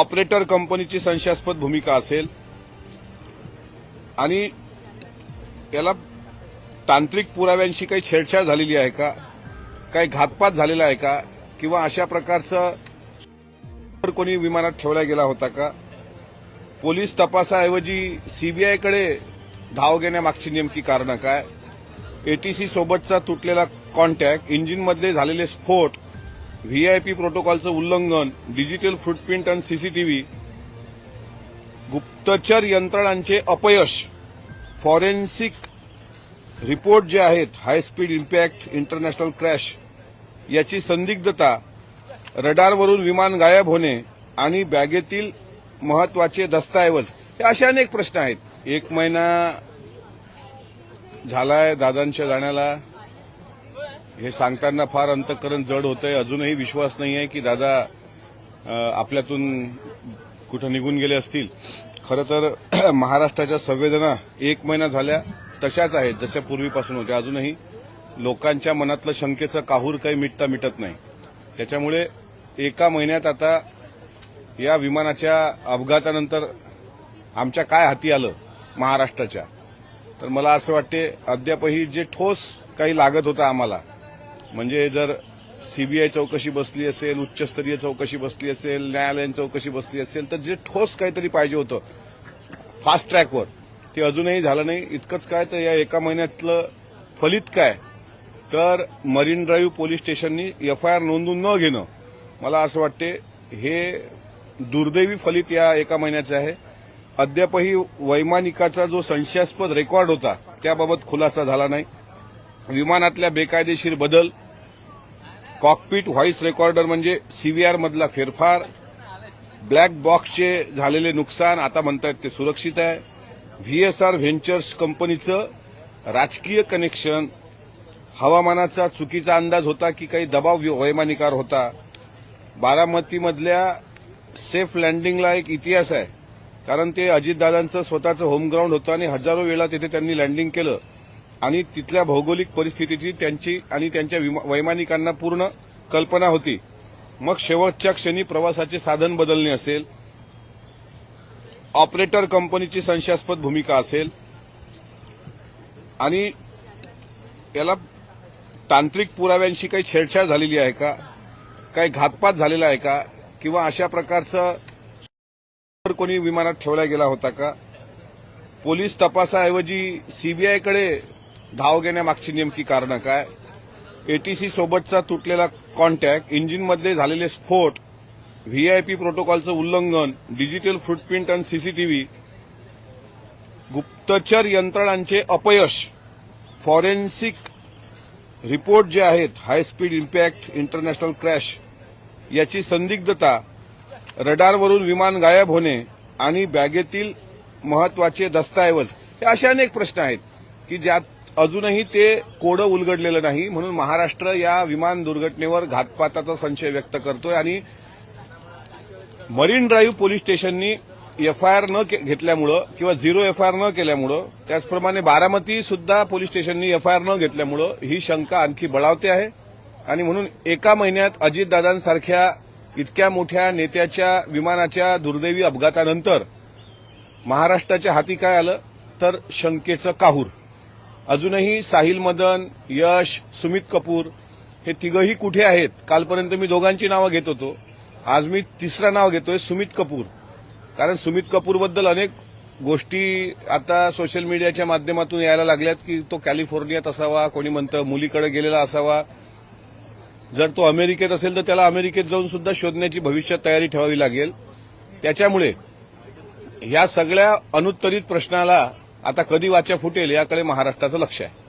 Operator कंपनीची संशयास्पद भूमिका असेल आणि याला तांत्रिक पुराव्यांशी काही छेडछाड झालेली आहे का, काही घातपात झालेला आहे का, किंवा अशा प्रकारचं कोणी विमानात ठेवला गेला होता का, पोलीस तपासाऐवजी सीबीआयकडे धाव घेण्यामागची नेमकी कारणं काय, एटीसी सोबतचा तुटलेला कॉन्टॅक्ट, इंजिनमधले झालेले स्फोट, व्हीआयपी प्रोटोकॉलचं उल्लंघन, डिजिटल फुटप्रिंट आणि सीसीटीव्ही, गुप्तचर यंत्रणांचे अपयश, फॉरेन्सिक रिपोर्ट जे आहेत, high speed impact, international crash याची संदिग्धता, रडारवरून विमान गायब होणे आणि बॅगेतील महत्वाचे दस्तऐवज, हे असे अनेक प्रश्न आहेत. 1 महिना झालाय दादांच्या जाण्याला. हे सांगताना फार अंतःकरण जड होतंय. अजूनही विश्वास नाही आहे की दादा आपल्यातून कुठं निघून गेले असतील. खरं तर महाराष्ट्राच्या संवेदना 1 महिना झाल्या तशाच आहेत जशा पूर्वीपासून होत्या. अजूनही लोकांच्या मनातलं शंकेचं काहूर काही मिटत नाही. त्याच्यामुळे 1 महिन्यात आता या विमानाच्या अपघातानंतर आमच्या काय हाती आलं महाराष्ट्राच्या, तर मला असं वाटते अद्यापही जे ठोस काही लागत होतं आम्हाला, म्हणजे जर सीबीआय चौकशी बसली असेल, उच्चस्तरीय चौकशी बसली असेल, न्यायालयीन चौकशी बसली असेल, तर जे ठोस काहीतरी पाहिजे होतं फास्ट ट्रॅकवर, ते अजूनही झालं नाही. इतकंच काय तर या 1 महिन्यातलं फलित काय, तर मरीन ड्राईव्ह पोलीस स्टेशननी एफआयआर नोंदवून न घेणं, मला असं वाटते हे दुर्दैवी फलित या 1 महिन्याचं आहे. अद्यापही वैमानिकाचा जो संशयास्पद रेकॉर्ड होता त्याबाबत खुलासा झाला नाही. विमानातल्या बेकायदेशीर बदल, कॉकपिट व्हॉइस रेकॉर्डर म्हणजे सीव्हीआर मधला फेरफार, ब्लॅक बॉक्सचे झालेले नुकसान, आता म्हणतायत ते सुरक्षित आहे. व्हीएसआर व्हेंचर्स कंपनीचं राजकीय कनेक्शन, हवामानाचा चुकीचा अंदाज होता की काही दबाव वैमानिकावर होता. बारामतीमधल्या सेफ लँडिंगला एक इतिहास आहे, कारण ते अजितदादांचं स्वतःचं होमग्राऊंड होतं आणि हजारो वेळा तिथे त्यांनी लँडिंग केलं आणि तिथल्या भौगोलिक परिस्थितीची त्यांची आणि त्यांच्या वैमानिकांना पूर्ण कल्पना होती. मग शेवटच्या क्षणी प्रवासाचे साधन बदलणे असेल, ऑपरेटर कंपनीची संशयास्पद भूमिका असेल आणि याला तांत्रिक पुराव्यांशी काही छेडछाड झालेली आहे का, काही घातपात झालेला आहे का, किंवा अशा प्रकारचं कोणी विमानात ठेवला गेला होता का, पोलीस तपासाऐवजी सीबीआयकडे धाव घेण्यामागची नेमकी कारणं काय, एटीसी सोबतचा तुटलेला कॉन्टॅक्ट, इंजिनमधले झालेले स्फोट, व्हीआयपी प्रोटोकॉलचं उल्लंघन, डिजिटल फुटप्रिंट आणि सीसीटीव्ही, गुप्तचर यंत्रणांचे अपयश, फॉरेन्सिक रिपोर्ट जे आहेत, high speed impact, international crash याची संदिग्धता, रडारवरून विमान गायब होणे आणि बॅगेतील महत्वाचे दस्तऐवज, हे असे अनेक प्रश्न आहेत की ज्यात अजूनही ते कोडं उलगडलेलं नाही. म्हणून महाराष्ट्र या विमान दुर्घटनेवर घातपाताचा संशय व्यक्त करतोय आणि मरीन ड्राईव्ह पोलीस स्टेशननी एफआयआर न घेतल्यामुळं किंवा 0 एफआयआर न केल्यामुळं, त्याचप्रमाणे बारामती सुद्धा पोलीस स्टेशननी एफआयआर न घेतल्यामुळं ही शंका आणखी बळावते आहे. आणि म्हणून 1 महिन्यात अजितदादांसारख्या इतक्या मोठ्या नेत्याच्या विमानाच्या दुर्दैवी अपघातानंतर महाराष्ट्राच्या हाती काय आलं, तर शंकेचं काहूर. अजूनही साहिल मदन, यश, सुमित कपूर हे तिघही कुठे आहेत? कालपर्यंत मी दोघांची नावं घेत होतो, आज मी तिसरं नाव घेतोय, सुमित कपूर. कारण सुमित कपूरबद्दल अनेक गोष्टी आता सोशल मीडियाच्या माध्यमातून यायला लागल्यात की तो कॅलिफोर्नियात असावा, कोणी म्हणतं मुलीकडे गेलेला असावा. जर तो अमेरिकेत असेल तर त्याला अमेरिकेत जाऊन सुद्धा शोधण्याची भविष्यात तयारी ठेवावी लागेल. त्याच्यामुळे या सगळ्या अनुत्तरित प्रश्नाला आता कधी वाचा फुटेल याकडे महाराष्ट्राचं लक्ष आहे.